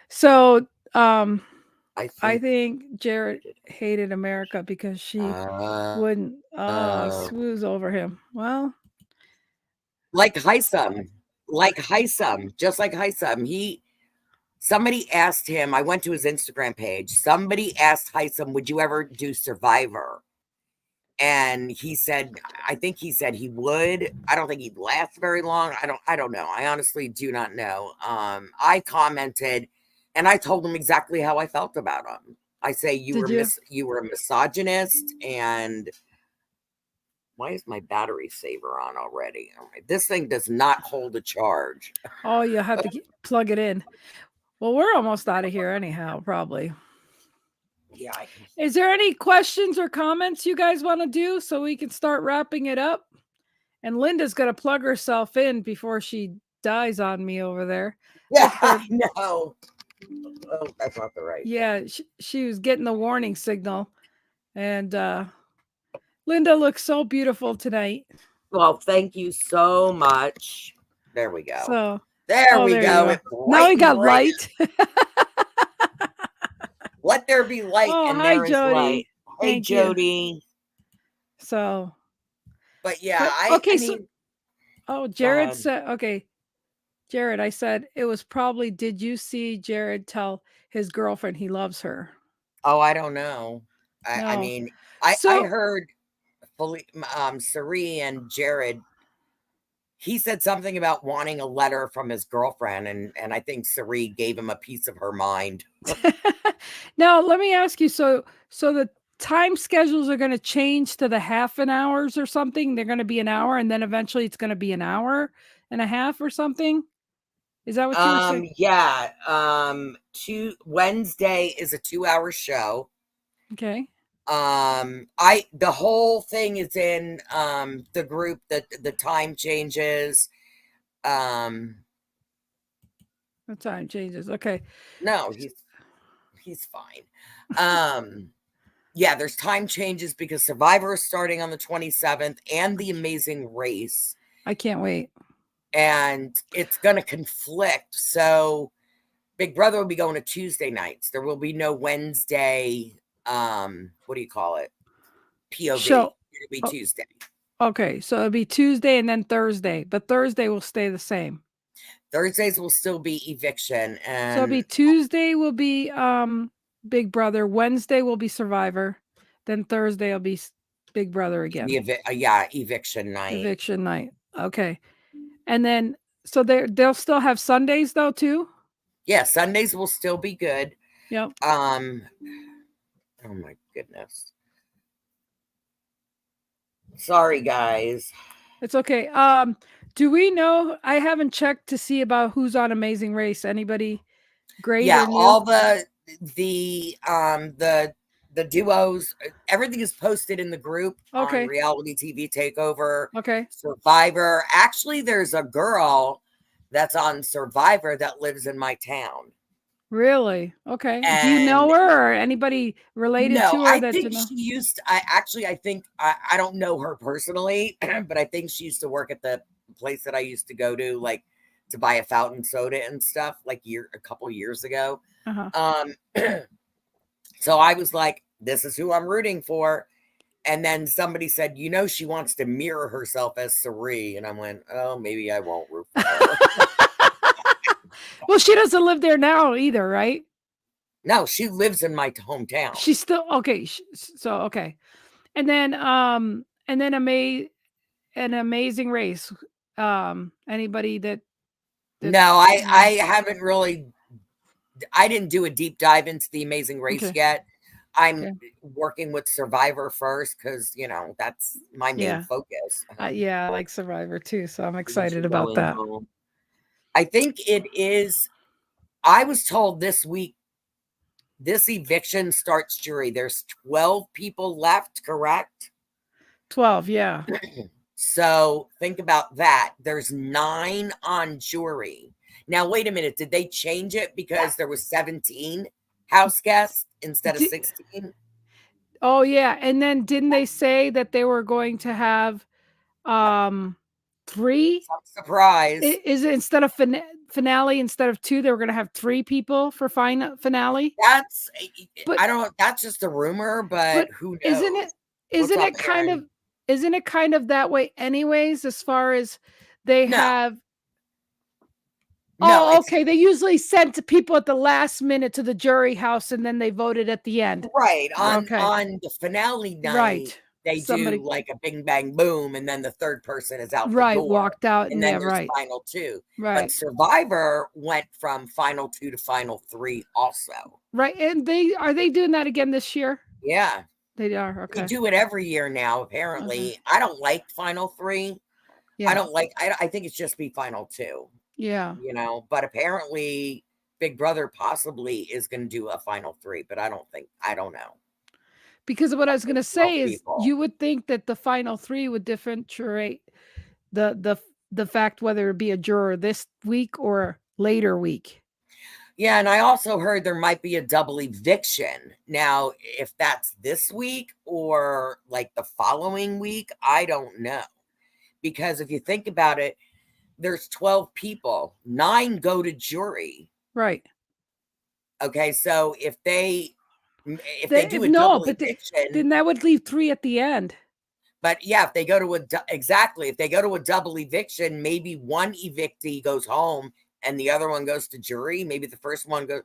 So, I think Jared hated America because she wouldn't swooze over him. Well, like Heisem, just like Heisem. Somebody asked him, I went to his Instagram page. Somebody asked Heisem, would you ever do Survivor? And he said, I think he said he would. I don't think he'd last very long. I don't know. I honestly do not know. I commented and I told him exactly how I felt about him. I say you were a misogynist, and why is my battery saver on already? All right, this thing does not hold a charge. Oh, you have to plug it in. Well, we're almost out of here anyhow, probably. Yeah. Is there any questions or comments you guys want to do so we can start wrapping it up? And Linda's going to plug herself in before she dies on me over there. Yeah, I know. Oh, that's not the right. Yeah, she was getting the warning signal. And Linda looks so beautiful tonight. Well, thank you so much. There we go. So there we go. Now we got light. Let there be light, and there is light. Hey, Thank Jody. You. So, but yeah, Jared said, okay, Jared, I said it was probably. Did you see Jared tell his girlfriend he loves her? Oh, I don't know. I mean, I heard Sari and Jared. He said something about wanting a letter from his girlfriend, and I think Sari gave him a piece of her mind. Now, let me ask you, so the time schedules are going to change to the half an hours or something? They're going to be an hour, and then eventually it's going to be an hour and a half or something? Is that what you were saying? Yeah. Wednesday is a 2-hour show. Okay. The whole thing is in the group that the time changes. The time changes. Okay. No, he's fine. Yeah, there's time changes because Survivor is starting on the 27th and The Amazing Race. I can't wait. And it's going to conflict. So Big Brother will be going to Tuesday nights. There will be no Wednesday. What do you call it? POV. It'll be Tuesday. Okay, so it'll be Tuesday and then Thursday, but Thursday will stay the same. Thursdays will still be eviction, and so it'll be Tuesday will be Big Brother, Wednesday will be Survivor, then Thursday will be Big Brother again. Eviction night. Eviction night. Okay, and then so they'll still have Sundays though too. Yeah, Sundays will still be good. Yep. Oh my goodness. Sorry, guys. It's okay. Do we know? I haven't checked to see about who's on Amazing Race. Anybody great Yeah, or new? all the duos, everything is posted in the group on Okay. Reality TV Takeover, Okay. Survivor. Actually, there's a girl that's on Survivor that lives in my town. Really? Okay. Do you And know her or anybody related no, to her I that you think know? she used I think I don't know her personally, but I think she used to work at the place that I used to go to, like to buy a fountain soda and stuff, like a couple years ago. Uh-huh. Um So I was like, this is who I'm rooting for. And then somebody said, she wants to mirror herself as Sari. And I went, oh, maybe I won't root for her. Well, she doesn't live there now either, right? No, she lives in my hometown. She's still okay. So okay. And then an Amazing Race. Anybody that No, I haven't really, I didn't do a deep dive into the Amazing Race Okay. yet. I'm Okay. working with Survivor first because, that's my main focus. Yeah, I like Survivor too, so I'm excited about that. I think it is. I was told this week, this eviction starts jury. There's 12 people left, correct? 12, yeah. So think about that. There's 9 on jury. Now, wait a minute. Did they change it because there was 17 house guests instead of 16? Oh, yeah. And then didn't they say that they were going to have 3? Some surprise. Is it instead of finale, instead of 2, they were going to have 3 people for finale? That's, But, I don't know. That's just a rumor, but who knows? Isn't it kind of that way anyways, as far as they have? No, okay. They usually sent people at the last minute to the jury house and then they voted at the end. Right. On Okay. the finale night, Right. they do like a bing bang boom, and then the third person is out the Right. door. Walked out. And then there's final 2. But Right. Survivor went from final 2 to final 3 also. Right. And are they doing that again this year? Yeah. They are. Okay. They do it every year now, apparently. I don't like final 3. Yeah. I think it's just be final 2. Yeah. But apparently Big Brother possibly is going to do a final 3, but I don't know. Because what I was going to say is you would think that the final 3 would differentiate the fact whether it be a juror this week or later week. Yeah, and I also heard there might be a double eviction. Now, if that's this week or like the following week, I don't know. Because if you think about it, there's 12 people, 9 go to jury. Right. Okay, so if they do a double eviction, then that would leave 3 at the end. But yeah, if they go to if they go to a double eviction, maybe one evictee goes home and the other one goes to jury. Maybe the first one goes.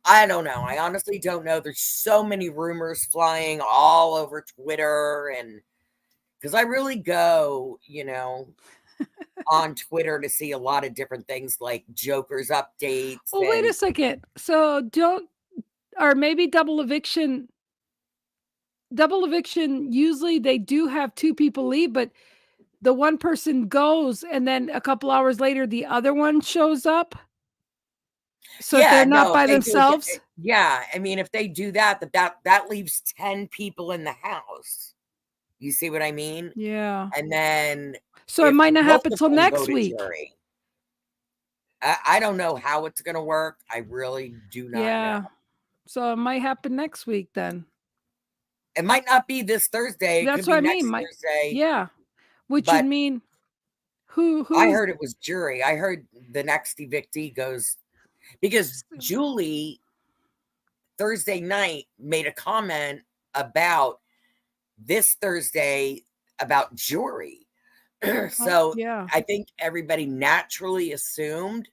I don't know. I honestly don't know. There's so many rumors flying all over Twitter, and because I really go, on Twitter to see a lot of different things like Joker's updates. Oh, wait a second. So or maybe double eviction, usually they do have 2 people leave, but the one person goes and then a couple hours later, the other one shows up. So they're not by themselves. Yeah. I mean, if they do that leaves 10 people in the house. You see what I mean? Yeah. And then. So it might not happen till next week. I don't know how it's going to work. I really do not know. So it might happen next week then. It might not be this Thursday. That's what I mean. Thursday. Yeah. Which would mean who I heard it was jury. I heard the next evictee goes because Julie Thursday night made a comment about this Thursday about jury. So I think everybody naturally assumed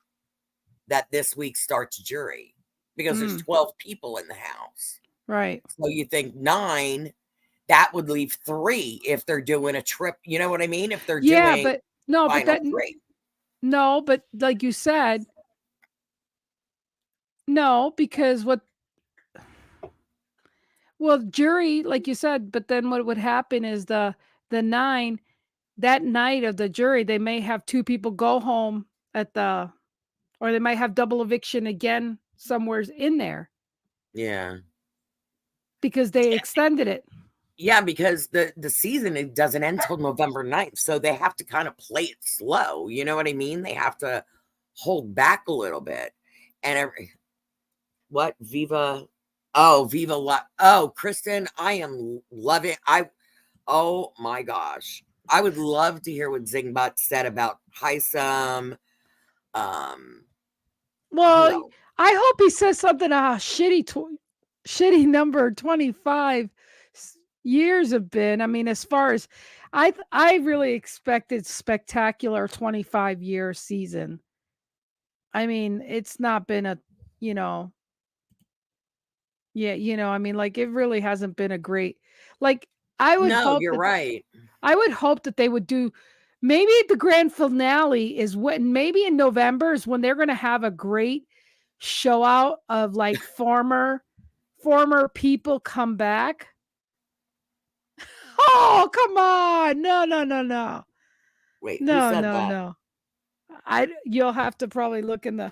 that this week starts jury because there's 12 people in the house. Right. So you think 9, that would leave 3 if they're doing a trip. You know what I mean? If they're doing but no, but like you said, no, because jury, like you said, but then what would happen is the 9 that night of the jury, they may have 2 people go home or they might have double eviction again somewheres in there. Yeah. Because they extended it. Yeah, because the season, it doesn't end till November 9th, so they have to kind of play it slow, you know what I mean? They have to hold back a little bit. And Viva Kristen, I am loving oh my gosh. I would love to hear what Zingbutt said about Heisem. Well, I hope he says something shitty number 25 years have been. I mean, as far as I really expected spectacular 25-year season. I mean, it's not been a, yeah, I mean, like, it really hasn't been a great, like, I would No, hope you're that right. I would hope that they would do, maybe the grand finale is maybe in November is when they're going to have a great show out of like former people come back. Oh, come on. No. Wait, who said that? No. You'll have to probably look in the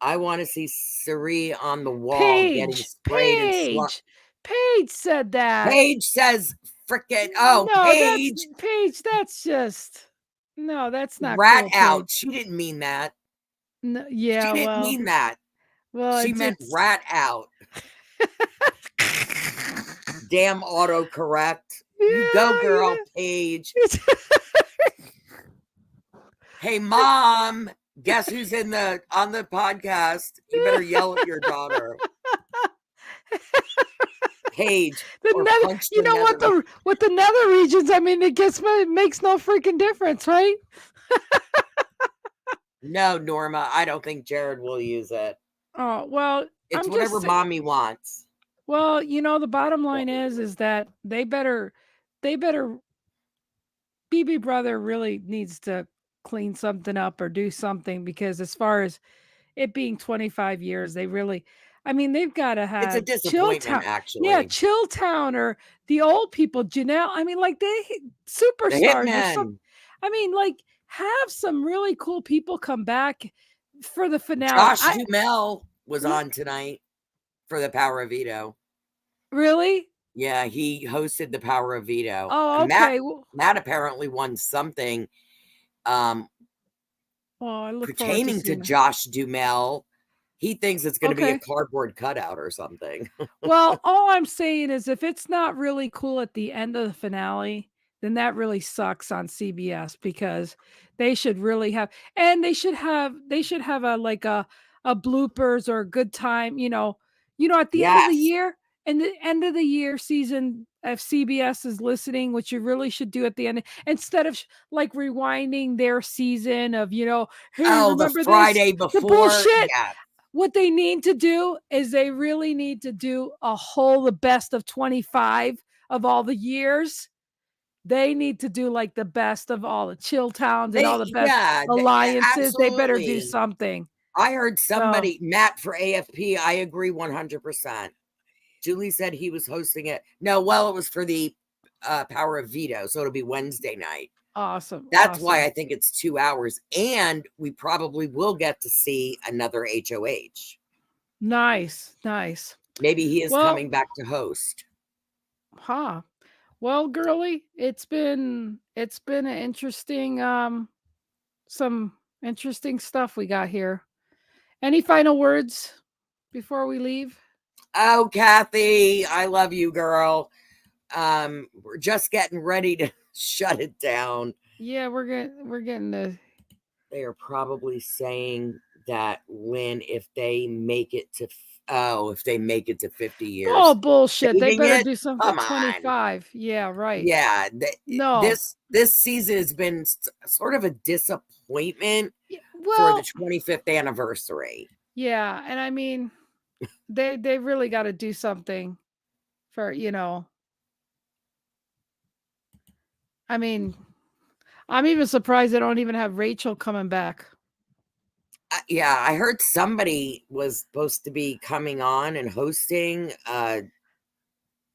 I want to see Suri on the wall getting sprayed and slumped. Paige said that. Paige says frickin' Paige. Paige, that's just no, that's not Rat cool, out. Paige. She didn't mean that. No, She didn't mean that. Well, She meant rat out. Damn autocorrect. You go, girl, Paige. Hey, Mom. Guess who's on the podcast? You better yell at your daughter. Page. You know what the nether regions, I mean, it makes no freaking difference, right? No, Norma, I don't think Jared will use it. Oh, well, it's whatever mommy wants. Well, the bottom line is that they better BB Brother really needs to clean something up or do something, because as far as it being 25 years, they've got to have it's a disappointment, actually. Yeah, Chilltown or the old people, Janelle. I mean, like superstars or something. I mean, like, have some really cool people come back for the finale. Josh Duhamel was on tonight for the Power of Veto. Really? Yeah, he hosted the Power of Veto. Oh, okay. Matt apparently won something pertaining to Josh Duhamel. He thinks it's going to be a cardboard cutout or something. Well, all I'm saying is, if it's not really cool at the end of the finale, then that really sucks on CBS, because they should really have, and they should have a bloopers or a good time, at the end of the year. And the end of the year season, if CBS is listening, what you really should do at the end, instead of like rewinding their season of, hey, remember the Friday before, the bullshit. Yeah. What they need to do is they really need to do the best of 25 of all the years. They need to do like the best of all the chill towns and all the best alliances. They better do something. I heard somebody, Matt for AFP, I agree 100%. Julie said he was hosting it. No, well, it was for the Power of Veto, so it'll be Wednesday night. Awesome. That's why I think it's 2 hours, and we probably will get to see another HOH. Nice. Maybe he is coming back to host. Huh. Well, girly, it's been an interesting, some interesting stuff we got here. Any final words before we leave? Oh, Kathy, I love you, girl. We're just getting ready to shut it down. Yeah, we're getting the. They are probably saying that if they make it to 50 years. Oh, bullshit. They better do something 25. Yeah, right. Yeah. This season has been sort of a disappointment for the 25th anniversary. Yeah, and I mean, they really got to do something for, I mean, I'm even surprised they don't even have Rachel coming back. Yeah, I heard somebody was supposed to be coming on and hosting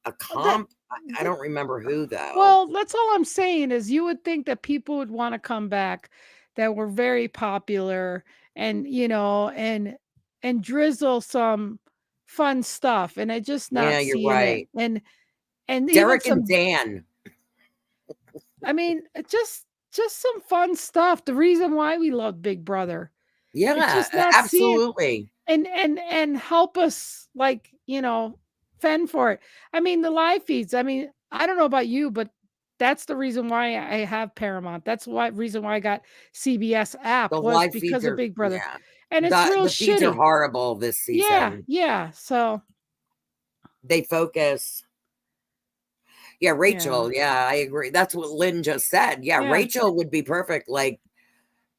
a comp. I don't remember who though. Well, that's all I'm saying is you would think that people would want to come back that were very popular and and drizzle some fun stuff, and I just Yeah, not you're seeing right. it. And even Derek and some, Dan. I mean, just some fun stuff. The reason why we love Big Brother. It's Yeah, just not seeing absolutely. and help us, like, fend for it. I mean, the live feeds, I mean, I don't know about you, but that's the reason why I have Paramount. That's why reason why I got CBS app The was live feeds because of are, Big Brother. yeah. And it's real The feeds are shitty. horrible this Yeah, season. yeah. So They focus. Yeah, Rachel. Yeah, I agree. That's what Lynn just said. Yeah, yeah. Rachel would be perfect. Like,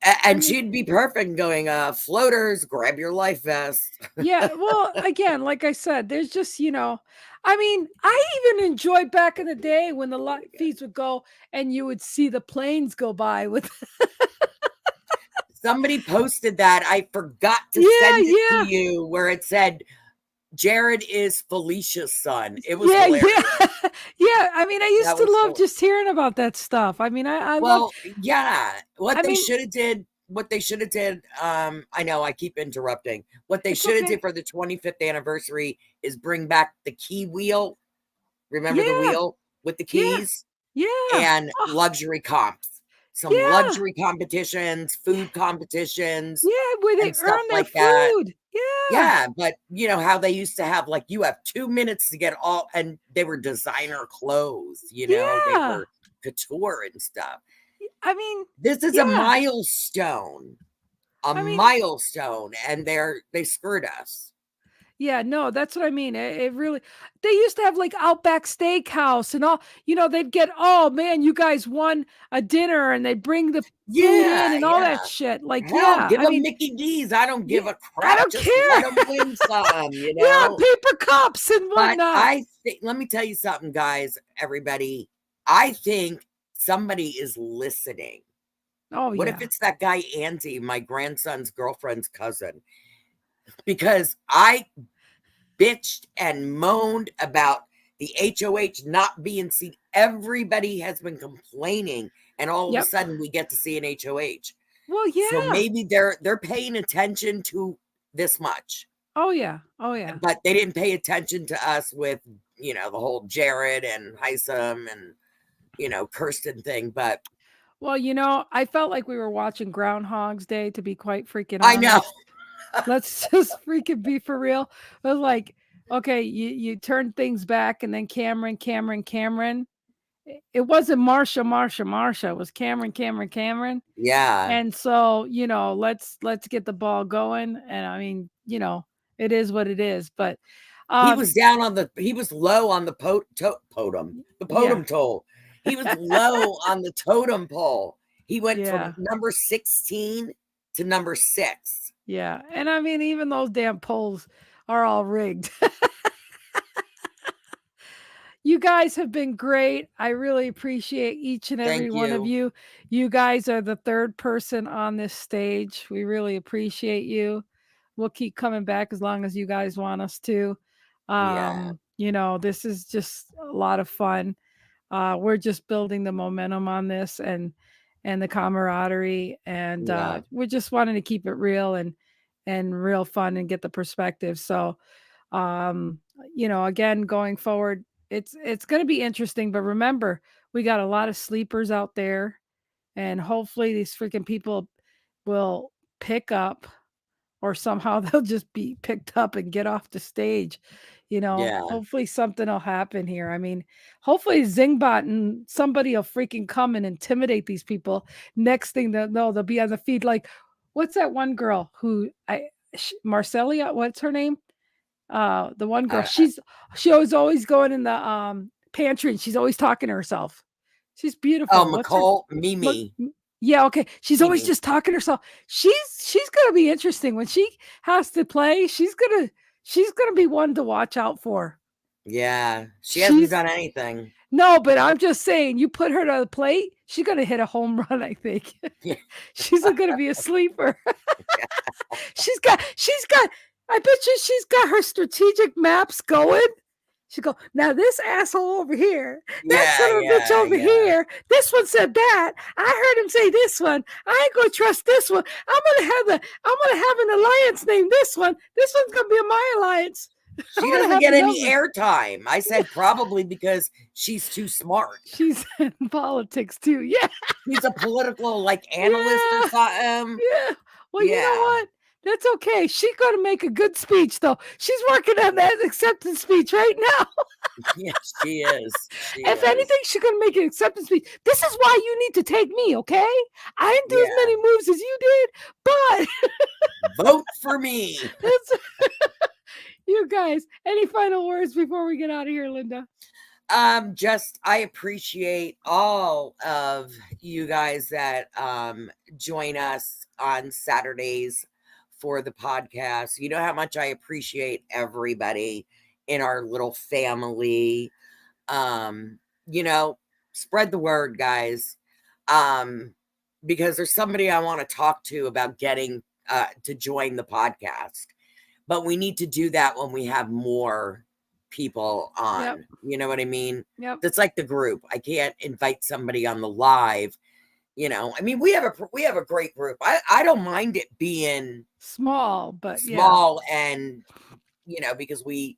I and mean, she'd be perfect going, floaters, grab your life vest. yeah, well, again, like I said, there's just, I mean, I even enjoyed back in the day when the live feeds would go and you would see the planes go by with Somebody posted that. I forgot to yeah, send it to yeah. you where it said, Jared is Felicia's son. It was Yeah, hilarious. yeah. Yeah, I mean, I used That to was love hilarious. just hearing about that stuff. I mean, I love. Well, yeah. What I they mean, should have did, I know I keep interrupting. What they it's should have okay. did for the 25th anniversary is bring back the key wheel. Remember the Yeah, wheel with the yeah, keys? yeah. And Oh, luxury comps. Some yeah, luxury competitions, food competitions, yeah, where they and stuff earn their like that. food. Yeah, Yeah, but you know how they used to have, like, you have 2 minutes to get all, and they were designer clothes, they yeah. were couture and stuff. I mean, This is a yeah. milestone, I mean, and they screwed us. yeah, no, that's what I mean. It really, they used to have like Outback Steakhouse and all, they'd get, oh man, you guys won a dinner and they'd bring the food in Yeah, and all that yeah. shit. Like, Hell, yeah, give I them mean, Mickey D's. I don't yeah, give a I crap. don't Just let them care. win some, Yeah, paper cups and But whatnot. let me tell you something, guys, everybody. I think somebody is listening. Oh What if yeah. it's that guy, Andy, my grandson's girlfriend's cousin? Because I bitched and moaned about the HOH not being seen. Everybody has been complaining, and all of a Yep. sudden we get to see an HOH. Well, So yeah. maybe they're paying attention to this much. Oh yeah. Oh yeah. But they didn't pay attention to us with, the whole Jared and Heisem and, Kirsten thing. But Well, I felt like we were watching Groundhog's Day, to be quite freaking I know. honest. Let's just freaking be for real. It was like, okay, you turn things back and then Cameron. It wasn't Marsha. It was Cameron. Yeah. And so, let's get the ball going. And I mean, it is what it is. But He was he was low on the totem, the yeah, totem pole. He was low on the totem pole. He went yeah, from number 16 to number 6. yeah. And I mean, even those damn polls are all rigged. You guys have been great. I really appreciate each and every Thank one of you. you. You guys are the third person on this stage. We really appreciate you. We'll keep coming back as long as you guys want us to. Yeah. This is just a lot of fun. We're just building the momentum on this and the camaraderie, and Yeah. we're just wanting to keep it real and real fun and get the perspective. So again, going forward, it's going to be interesting, but remember, we got a lot of sleepers out there, and hopefully these freaking people will pick up, or somehow they'll just be picked up and get off the stage. Yeah. Hopefully something will happen here. I mean, hopefully Zingbot and somebody will freaking come and intimidate these people. Next thing they'll know, they'll be on the feed like, what's that one girl who Marcelia, what's her name? The one girl, she was always going in the pantry and she's always talking to herself. She's beautiful. Oh, What's her Mimi. Yeah, okay. She's always Mimi. just talking to herself. She's gonna be interesting when she has to play. She's gonna be one to watch out for. Yeah. She hasn't done anything. No, but I'm just saying, you put her to the plate, she's gonna hit a home run, I think. Yeah. She's gonna be a sleeper. she's got I bet you she's got her strategic maps going. She go, now this asshole over here, that Yeah, son of a bitch over here, this one said that. I heard him say this one. I ain't gonna trust this one. I'm gonna have an alliance named this one. This one's gonna be my alliance. She doesn't get any airtime. I said probably because she's too smart. She's in politics too. Yeah. She's a political analyst or something. Yeah. Well, you know what? That's okay. She's going to make a good speech, though. She's working on that acceptance speech right now. Yes, she is. If anything, she's going to make an acceptance speech. This is why you need to take me, okay? I didn't do as many moves as you did, but vote for me. You guys, any final words before we get out of here, Linda? Just I appreciate all of you guys that join us on Saturdays for the podcast. You know how much I appreciate everybody in our little family. You know, spread the word, guys. Because there's somebody I want to talk to about getting to join the podcast. But we need to do that when we have more people on. Yep. You know what I mean? Yep. That's like the group. I can't invite somebody on the live. You know, I mean, we have a great group. I don't mind it being small, but small, and you know, because we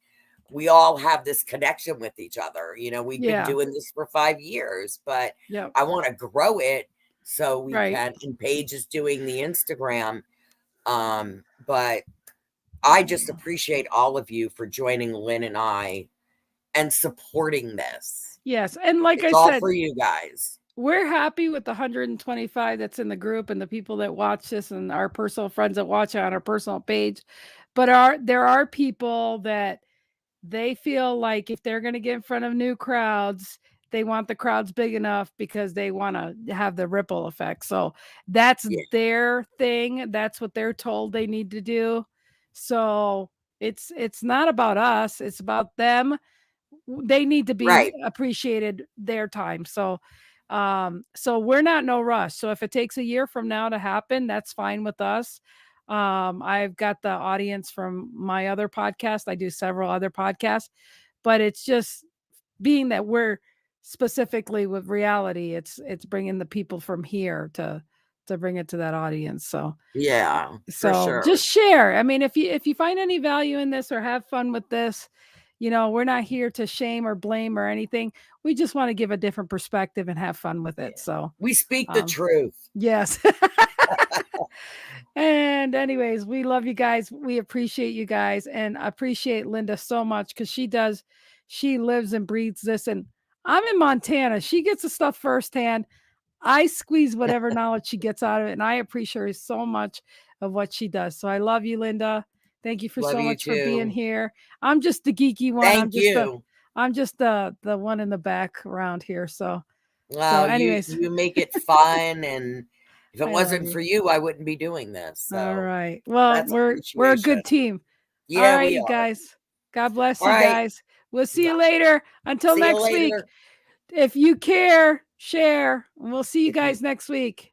all have this connection with each other. You know, we've been doing this for 5 years, but I want to grow it so we can. And Paige is doing the Instagram, but I just appreciate all of you for joining Lynn and I and supporting this. Yes. And like it's I all said, for you guys. We're happy with the 125 that's in the group and the people that watch this and our personal friends that watch it on our personal page. But there are people that they feel like if they're going to get in front of new crowds, they want the crowds big enough because they want to have the ripple effect. So that's their thing. That's what they're told they need to do. So it's not about us. It's about them. They need to be appreciated their time. So we're not no rush. So if it takes a year from now to happen, that's fine with us. I've got the audience from my other podcast. I do several other podcasts, but it's just being that we're specifically with reality. It's bringing the people from here to bring it to that audience. So for sure. Just share. I mean, if you find any value in this or have fun with this, you know, we're not here to shame or blame or anything. We just want to give a different perspective and have fun with it. So we speak the truth. Yes. And anyways, we love you guys. We appreciate you guys and appreciate Linda so much because she lives and breathes this. And I'm in Montana. She gets the stuff firsthand. I squeeze whatever knowledge she gets out of it. And I appreciate her so much of what she does. So I love you, Linda. Thank you for so much for being here. I'm just the geeky one. I'm just the one in the back around here. So, anyways, you make it fun, and if it wasn't for you, I wouldn't be doing this. So all right. Well, we're a good team. Yeah, all right, you guys. God bless you guys. We'll see you later. Until next week. If you care, share, and we'll see you guys next week.